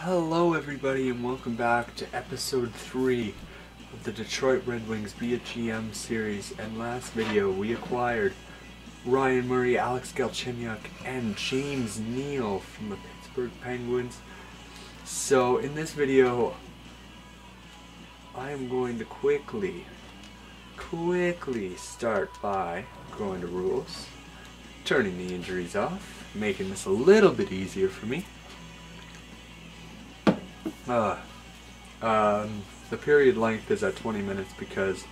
Hello everybody and welcome back to episode 3 of the Detroit Red Wings Be a GM series. And last video we acquired Ryan Murray, Alex Galchenyuk, and James Neal from the Pittsburgh Penguins. So in this video I am going to quickly start by going to rules, turning the injuries off, making this a little bit easier for me. The period length is at 20 minutes because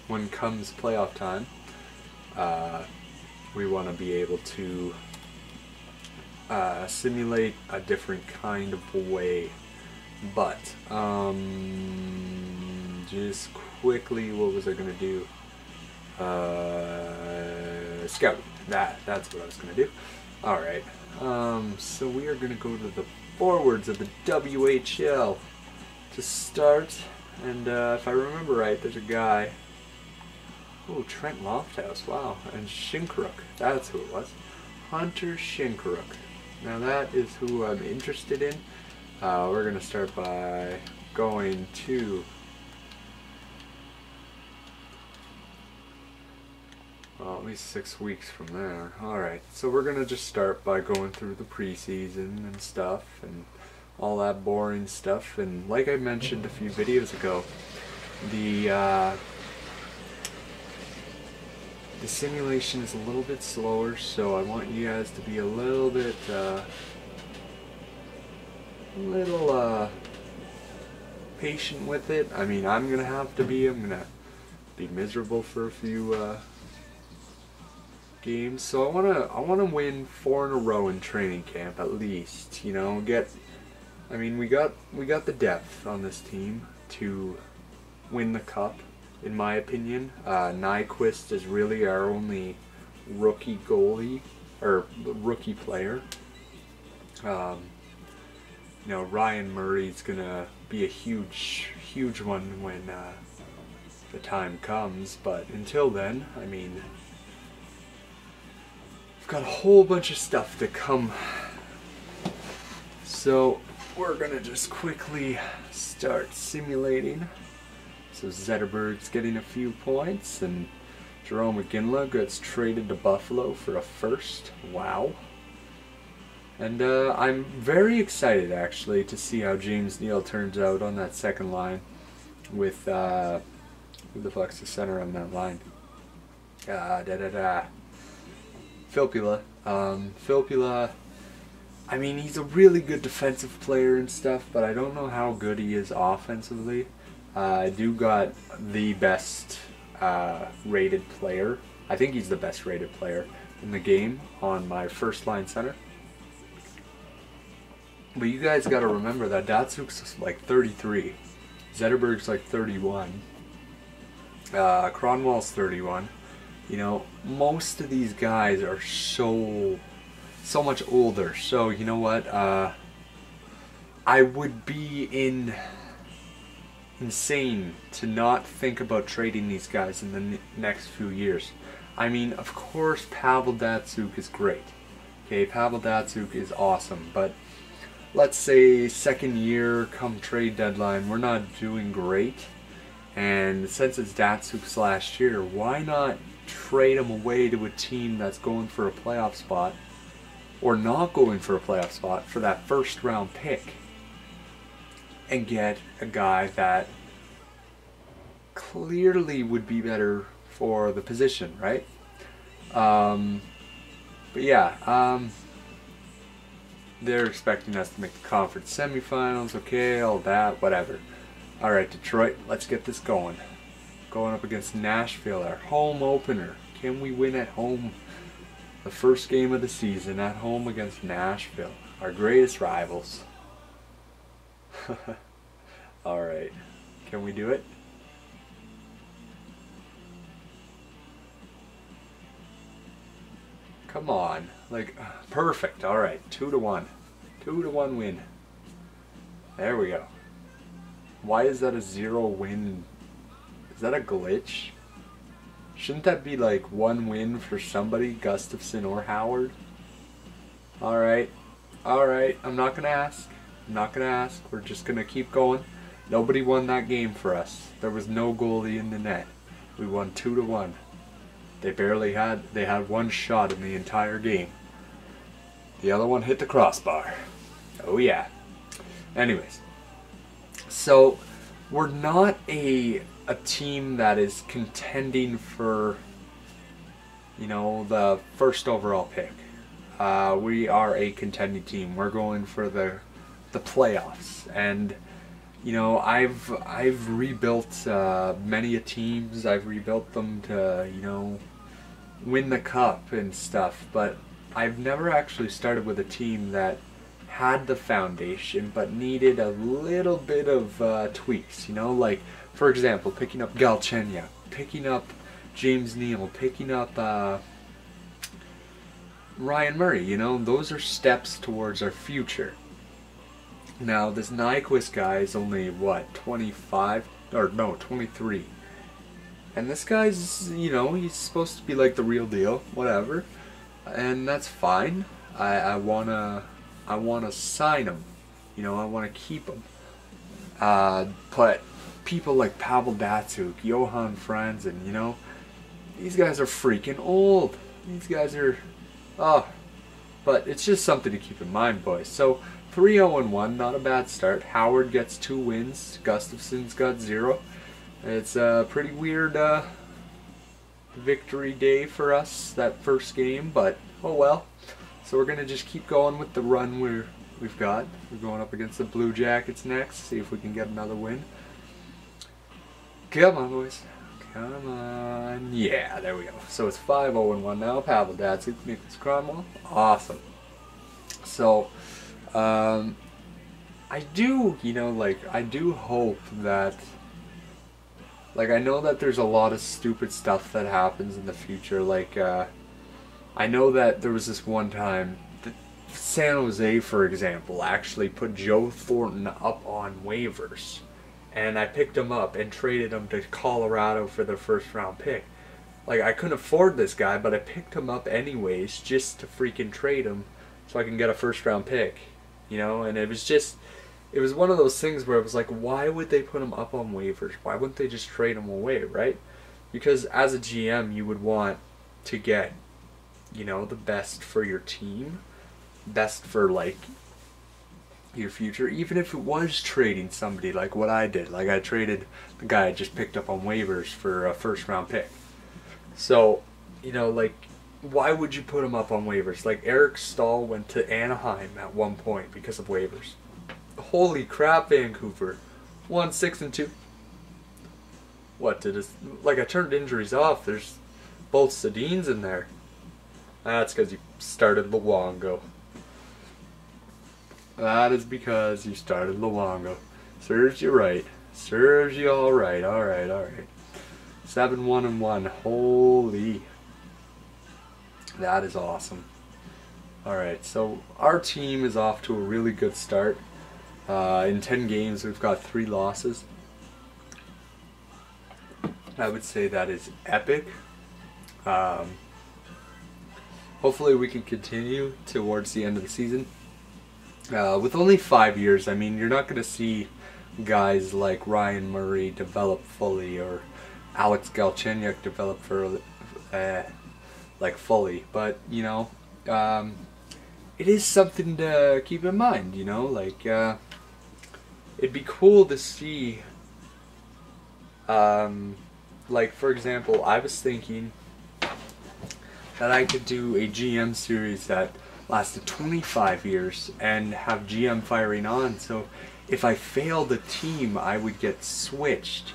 when comes playoff time, we want to be able to simulate a different kind of way. But just quickly, what was I going to do? Scout. That's what I was going to do. All right. So we are going to go to the forwards of the WHL to start, and if I remember right, there's a guy. Oh, Trent Lofthouse, wow, and Shinkaruk, that's who it was. Hunter Shinkaruk. Now that is who I'm interested in. We're gonna start by going to at least 6 weeks from there. Alright, so we're going to just start by going through the preseason and stuff and all that boring stuff. And like I mentioned a few videos ago, the simulation is a little bit slower, so I want you guys to be a little bit patient with it. I mean, I'm going to be miserable for a few games, so I wanna win 4 in a row in training camp at least. You know, we got the depth on this team to win the cup, in my opinion. Nyquist is really our only rookie goalie or rookie player. You know, Ryan Murray's gonna be a huge one when the time comes, but until then, I mean, got a whole bunch of stuff to come. So we're gonna just quickly start simulating. So Zetterberg's getting a few points, and Jerome McGinley gets traded to Buffalo for a first. Wow. And I'm very excited actually to see how James Neal turns out on that second line with who the fuck's the center on that line? Filppula. Filppula, I mean, he's a really good defensive player and stuff, but I don't know how good he is offensively. I do got the best rated player. I think he's the best rated player in the game on my first line center. But you guys got to remember that Datsuk's like 33. Zetterberg's like 31. Cronwall's 31. You know, most of these guys are so much older. So, you know what? I would be insane to not think about trading these guys in the next few years. I mean, of course, Pavel Datsyuk is great. Okay, Pavel Datsyuk is awesome. But let's say second year come trade deadline, we're not doing great. And since it's Datsuk's last year, why not trade him away to a team that's going for a playoff spot, or not going for a playoff spot, for that first round pick, and get a guy that clearly would be better for the position, right? But yeah, they're expecting us to make the conference semifinals, okay, all that, whatever. Alright, Detroit, let's get this going. Going up against Nashville, our home opener. Can we win at home? The first game of the season at home against Nashville, our greatest rivals. Alright, can we do it? Come on, like, perfect. Alright, 2-1. 2-1 win. There we go. Why is that a 0 win? Is that a glitch? Shouldn't that be like 1 win for somebody, Gustafsson or Howard? Alright, I'm not gonna ask. I'm not going to ask. We're just going to keep going. Nobody won that game for us. There was no goalie in the net. We won 2-1. They had one shot in the entire game. The other one hit the crossbar. Oh yeah. Anyways, so we're not a team that is contending for, you know, the first overall pick. We are a contending team. We're going for the playoffs, and you know, I've rebuilt many teams. I've rebuilt them to, you know, win the cup and stuff, but I've never actually started with a team that had the foundation but needed a little bit of tweaks, you know, like for example picking up Galchenyuk, picking up James Neal, picking up Ryan Murray. You know, those are steps towards our future. Now this Nyquist guy is only what, 25 or no 23, and this guy's, you know, he's supposed to be like the real deal, whatever, and that's fine. I wanna sign him, you know, I wanna keep him. But people like Pavel Datsyuk, Johan Franzen, you know, these guys are freaking old. These guys are, but it's just something to keep in mind, boys. So 3-0-1, not a bad start. Howard gets 2 wins. Gustafson's got 0. It's a pretty weird victory day for us, that first game, but oh well. So we're going to just keep going with the run we've got. We're going up against the Blue Jackets next, see if we can get another win. Come on, boys. Come on. Yeah, there we go. So it's 5-0-1 now. Pavel Datsyuk, Nicholas Cromwell. Awesome. So, I do, you know, like, I do hope that, like, I know that there's a lot of stupid stuff that happens in the future. Like, I know that there was this one time that San Jose, for example, actually put Joe Thornton up on waivers. And I picked him up and traded him to Colorado for their first round pick. Like, I couldn't afford this guy, but I picked him up anyways just to freaking trade him so I can get a first round pick. You know, and it was one of those things where it was like, why would they put him up on waivers? Why wouldn't they just trade him away, right? Because as a GM, you would want to get, you know, the best for your team, best for, like, your future, even if it was trading somebody like what I did. Like, I traded the guy I just picked up on waivers for a first round pick. So, you know, like, why would you put him up on waivers? Like, Eric Stahl went to Anaheim at one point because of waivers. Holy crap, Vancouver. 1-6-2. What did it? Like, I turned injuries off. There's both Sedins in there. That's because you started Luongo. That is because you started Luongo. Serves you right. Serves you all right. All right, all right. 7-1-1. Holy. That is awesome. Alright, so our team is off to a really good start. In 10 games, we've got 3 losses. I would say that is epic. Hopefully we can continue towards the end of the season. With only 5 years, I mean, you're not going to see guys like Ryan Murray develop fully, or Alex Galchenyuk develop for like fully, but you know, it is something to keep in mind, you know, like it'd be cool to see, like for example, I was thinking that I could do a GM series that lasted 25 years and have GM firing on, so if I failed a team, I would get switched.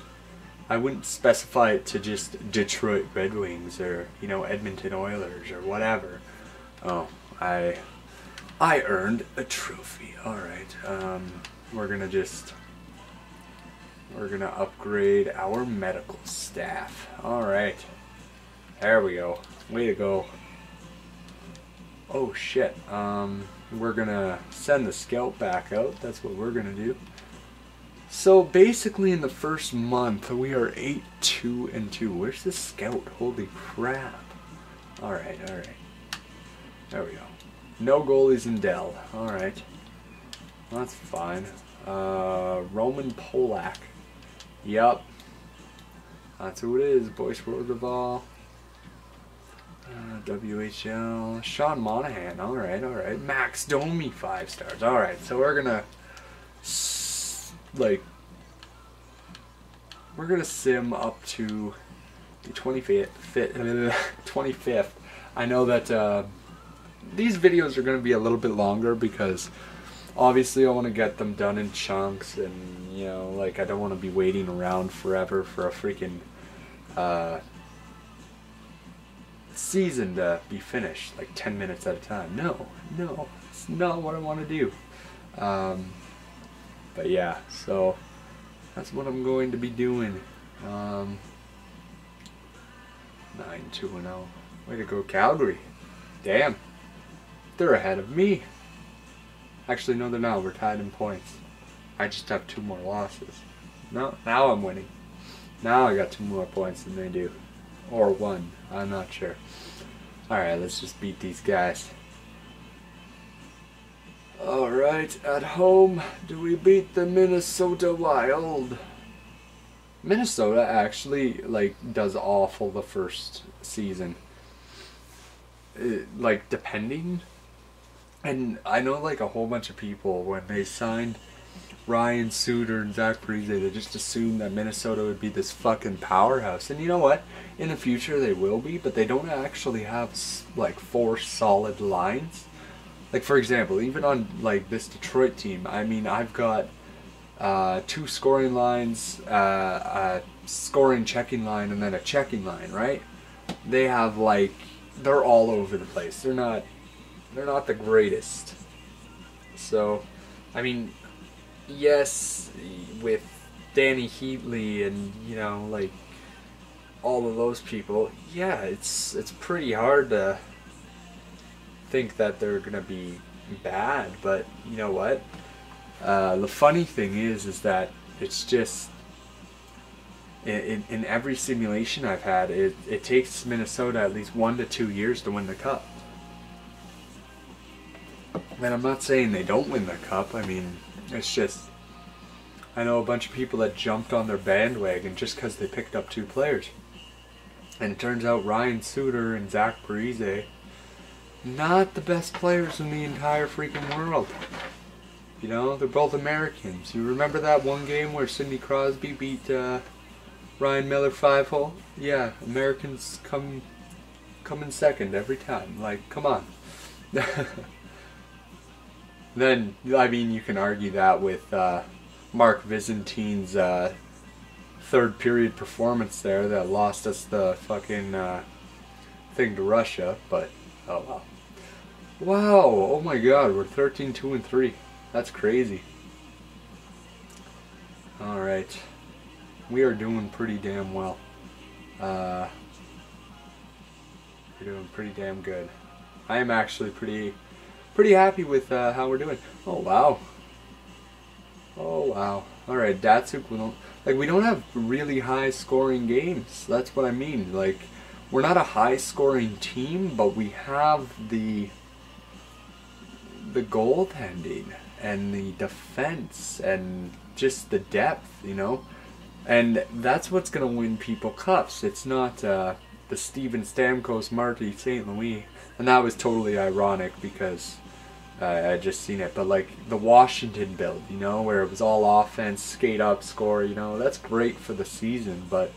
I wouldn't specify it to just Detroit Red Wings or, you know, Edmonton Oilers or whatever. Oh, I earned a trophy. All right. We're gonna upgrade our medical staff. All right. There we go. Way to go. Oh shit. We're gonna send the scout back out. That's what we're gonna do. So basically in the first month we are 8-2-2. Where's the scout? Holy crap. Alright, alright. There we go. No goalies in Dell. Alright. That's fine. Roman Polak. Yup. That's who it is. Boyce Roosevelt. WHL. Sean Monahan. Alright, alright. Max Domi, 5 stars. Alright, so we're gonna we're gonna sim up to the 25th. I know that these videos are gonna be a little bit longer because obviously I want to get them done in chunks, and you know, like, I don't want to be waiting around forever for a freaking season to be finished like 10 minutes at a time. No, it's not what I want to do. But yeah, so that's what I'm going to be doing. 9-2-0. Way to go, Calgary. Damn, they're ahead of me. Actually, no, they're not. We're tied in points. I just have 2 more losses. No, now I'm winning. Now I got 2 more points than they do. Or 1. I'm not sure. Alright, let's just beat these guys. Alright, at home, do we beat the Minnesota Wild? Minnesota actually, like, does awful the first season. Like, depending. And I know, like, a whole bunch of people, when they signed Ryan Suter and Zach Parise, they just assumed that Minnesota would be this fucking powerhouse. And you know what? In the future they will be, but they don't actually have, like, 4 solid lines. Like, for example, even on, like, this Detroit team, I mean, I've got 2 scoring lines, a scoring checking line, and then a checking line, right? They have, like, they're all over the place. They're not the greatest. So, I mean, yes, with Danny Heatley and, you know, like, all of those people, yeah, it's pretty hard to think that they're gonna be bad. But you know what? The funny thing is that it's just in every simulation I've had, it takes Minnesota at least 1 to 2 years to win the cup. And I'm not saying they don't win the cup. I mean, it's just, I know a bunch of people that jumped on their bandwagon just because they picked up 2 players. And it turns out Ryan Suter and Zach Parise, not the best players in the entire freaking world. You know, they're both Americans. You remember that one game where Sidney Crosby beat Ryan Miller 5-hole? Yeah, Americans come in second every time. Like, come on. Then, I mean, you can argue that with Mark Vizentine's 3rd period performance there that lost us the fucking thing to Russia, but oh wow. Wow, oh my god, we're 13-2-3. That's crazy. Alright. We are doing pretty damn well. We're doing pretty damn good. I am actually pretty happy with how we're doing. Oh wow. Oh wow. Alright, Datsuk, we don't have really high scoring games. That's what I mean. Like, we're not a high scoring team, but we have the goaltending and the defense and just the depth, you know? And that's what's going to win people cups. It's not the Steven Stamkos, Marty St. Louis. And that was totally ironic because I just seen it. But like the Washington build, you know, where it was all offense, skate up, score, you know, that's great for the season. But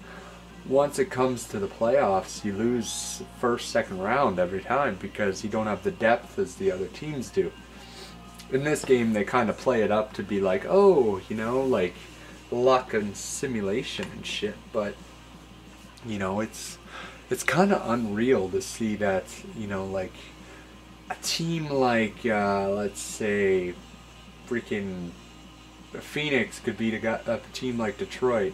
once it comes to the playoffs, you lose first, second round every time because you don't have the depth as the other teams do. In this game, they kind of play it up to be like, oh, you know, like luck and simulation and shit. But, you know, it's kind of unreal to see that, you know, like a team like, let's say, freaking Phoenix could beat a team like Detroit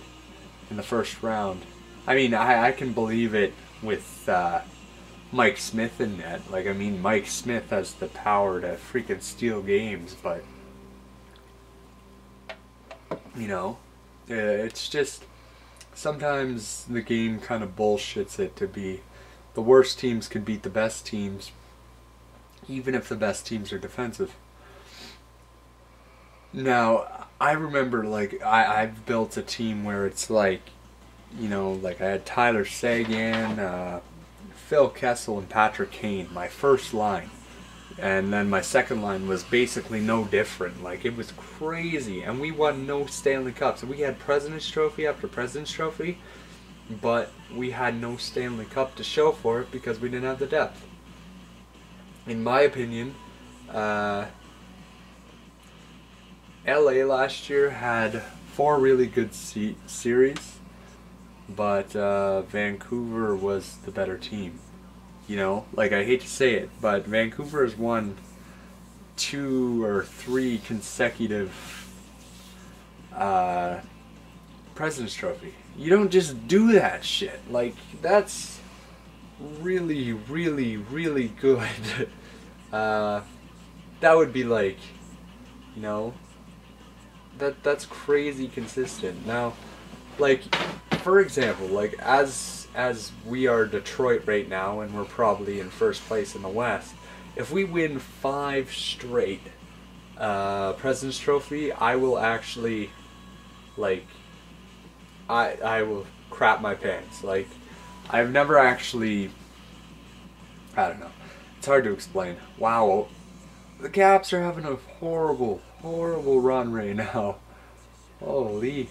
in the first round. I mean, I can believe it with Mike Smith in net. Like, I mean, Mike Smith has the power to freaking steal games, but, you know, it's just, sometimes the game kind of bullshits it to be the worst teams can beat the best teams, even if the best teams are defensive. Now, I remember, like, I've built a team where it's like, you know, like I had Tyler Seguin, Phil Kessel, and Patrick Kane, my first line. And then my second line was basically no different. Like, it was crazy. And we won no Stanley Cups. We had President's Trophy after President's Trophy, but we had no Stanley Cup to show for it because we didn't have the depth. In my opinion, LA last year had 4 really good series, but Vancouver was the better team. You know, like, I hate to say it, but Vancouver has won 2 or 3 consecutive President's Trophy. You don't just do that shit. Like, that's really, really, really good. That would be like, you know, that's crazy consistent. Now, like, for example, like, as we are Detroit right now, and we're probably in first place in the West, if we win 5 straight President's Trophy, I will actually, like, I will crap my pants. Like, I've never actually, I don't know, it's hard to explain. Wow, the Caps are having a horrible, horrible run right now. Holy.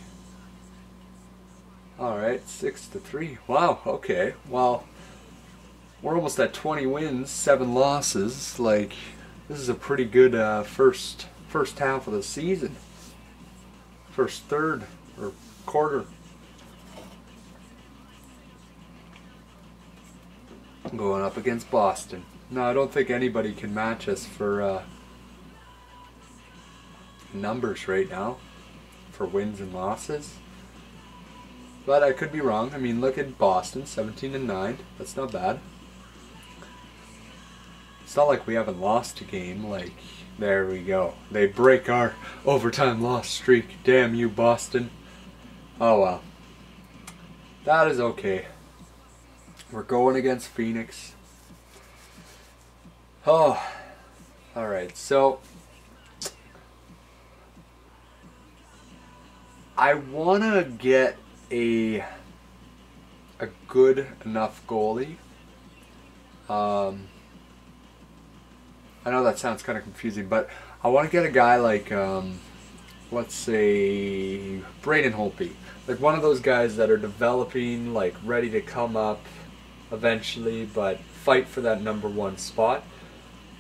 Alright, 6-3. Wow, okay. Well, we're almost at 20 wins, 7 losses. Like, this is a pretty good first half of the season. First third, or quarter. Going up against Boston. No, I don't think anybody can match us for numbers right now, for wins and losses. But I could be wrong. I mean, look at Boston, 17-9. That's not bad. It's not like we haven't lost a game. Like, there we go. They break our overtime loss streak. Damn you, Boston. Oh well. That is okay. We're going against Phoenix. Oh, alright, so I want to get a good enough goalie. I know that sounds kind of confusing, but I want to get a guy like, let's say, Braden Holtby. Like, one of those guys that are developing, like, ready to come up eventually, but fight for that #1 spot.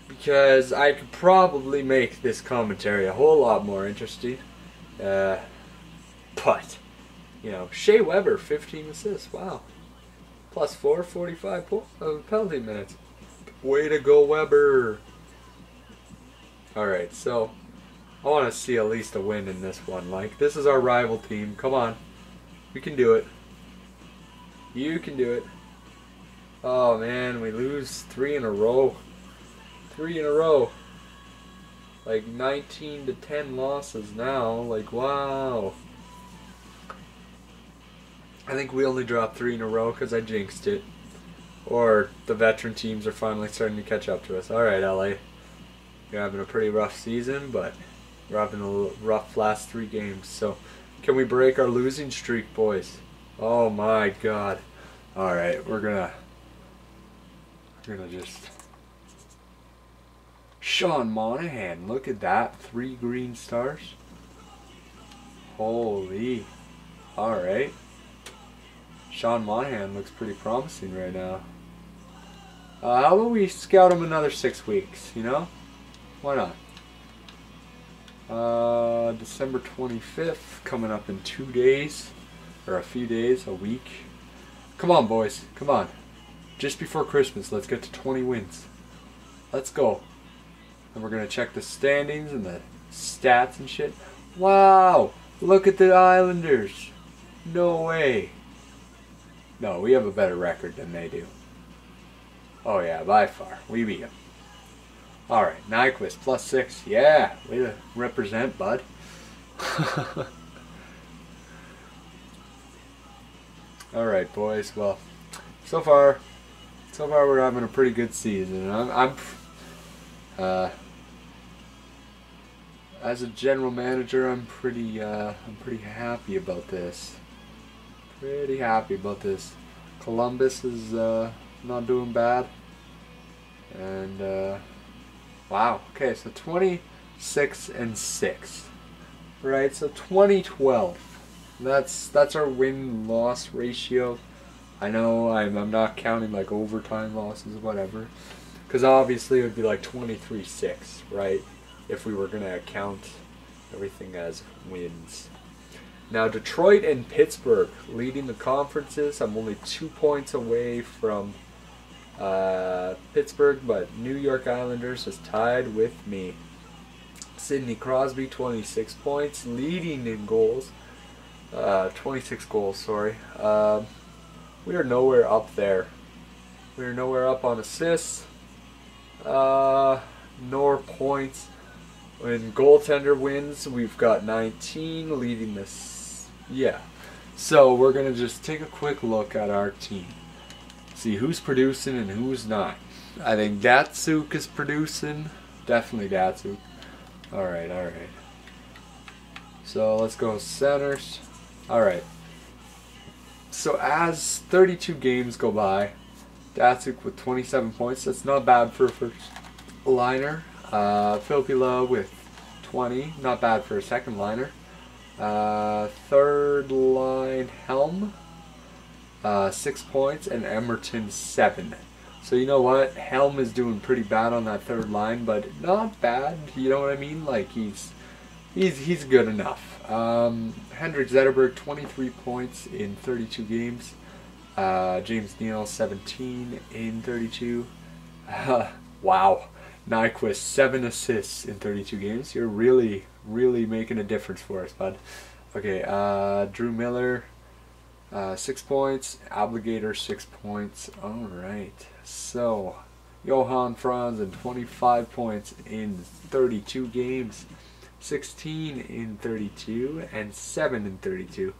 Because I could probably make this commentary a whole lot more interesting. But, you know, Shea Weber, 15 assists. Wow. +4, 45 penalty minutes. Way to go, Weber. Alright, so I want to see at least a win in this one. Like, this is our rival team. Come on. We can do it. You can do it. Oh, man, we lose 3 in a row. 3 in a row. Like, 19-10 losses now. Like, wow. I think we only dropped 3 in a row because I jinxed it. Or the veteran teams are finally starting to catch up to us. Alright, LA. You're having a pretty rough season, but we're having a rough last 3 games. So, can we break our losing streak, boys? Oh my god. Alright, we're gonna just... Sean Monahan, look at that. 3 green stars. Holy. Alright. Sean Monahan looks pretty promising right now. How about we scout him another 6 weeks, you know? Why not? December 25th, coming up in 2 days. Or a few days, a week. Come on, boys. Come on. Just before Christmas, let's get to 20 wins. Let's go. And we're going to check the standings and the stats and shit. Wow! Look at the Islanders. No way. No, we have a better record than they do. Oh yeah, by far. We beat them. Alright, Nyquist, +6. Yeah, way to represent, bud. Alright, boys. Well, so far we're having a pretty good season. as a general manager, I'm pretty happy about this. Pretty happy about this. Columbus is not doing bad. And wow. Okay, so 26-6. Right. So 2012. That's our win-loss ratio. I know I'm not counting like overtime losses, whatever. Because obviously it would be like 23-6, right? If we were gonna count everything as wins. Now Detroit and Pittsburgh leading the conferences. I'm only 2 points away from Pittsburgh, but New York Islanders is tied with me. Sidney Crosby, 26 points, leading in goals. 26 goals, sorry. We are nowhere up there. We are nowhere up on assists, nor points. In goaltender wins, we've got 19, leading this. Yeah. So we're going to just take a quick look at our team. See who's producing and who's not. I think Datsuk is producing. Definitely Datsuk. Alright, alright. So let's go centers. Alright. So as 32 games go by, Datsuk with 27 points. That's not bad for a first liner. Filppula with 20. Not bad for a second liner. Third line Helm. 6 points. And Emerton 7. So you know what? Helm is doing pretty bad on that third line, but not bad. You know what I mean? Like he's good enough. Henrik Zetterberg 23 points in 32 games. James Neal 17 in 32. Wow. Nyquist 7 assists in 32 games. You're really making a difference for us, bud. Okay. Drew Miller 6 points. Obligator 6 points. All right. So Johan Franzen 25 points in 32 games. 16 in 32 and 7 in 32.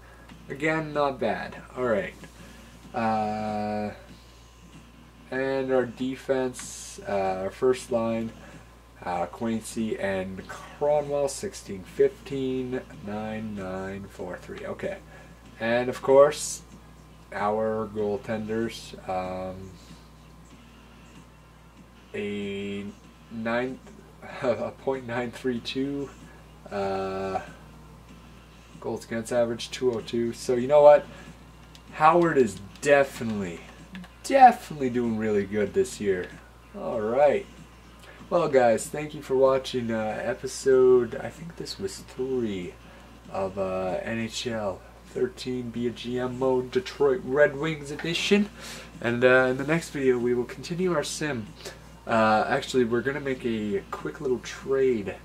Again, not bad. Alright. And our defense, our first line, Quincy and Cronwell, 16, 15, 9, 9, 4, 3. Okay. And of course, our goaltenders, a .932 goals against average, 202. So you know what? Howard is definitely doing really good this year. All right. Well, guys, thank you for watching episode, I think this was 3 of NHL 13 Be a GM Mode Detroit Red Wings edition. And in the next video, we will continue our sim. Actually, we're going to make a quick little trade.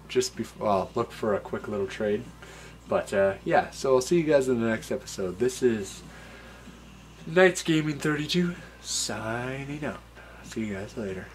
Just before, well, look for a quick little trade. But yeah, so I'll see you guys in the next episode. This is Knights Gaming 32 signing out. See you guys later.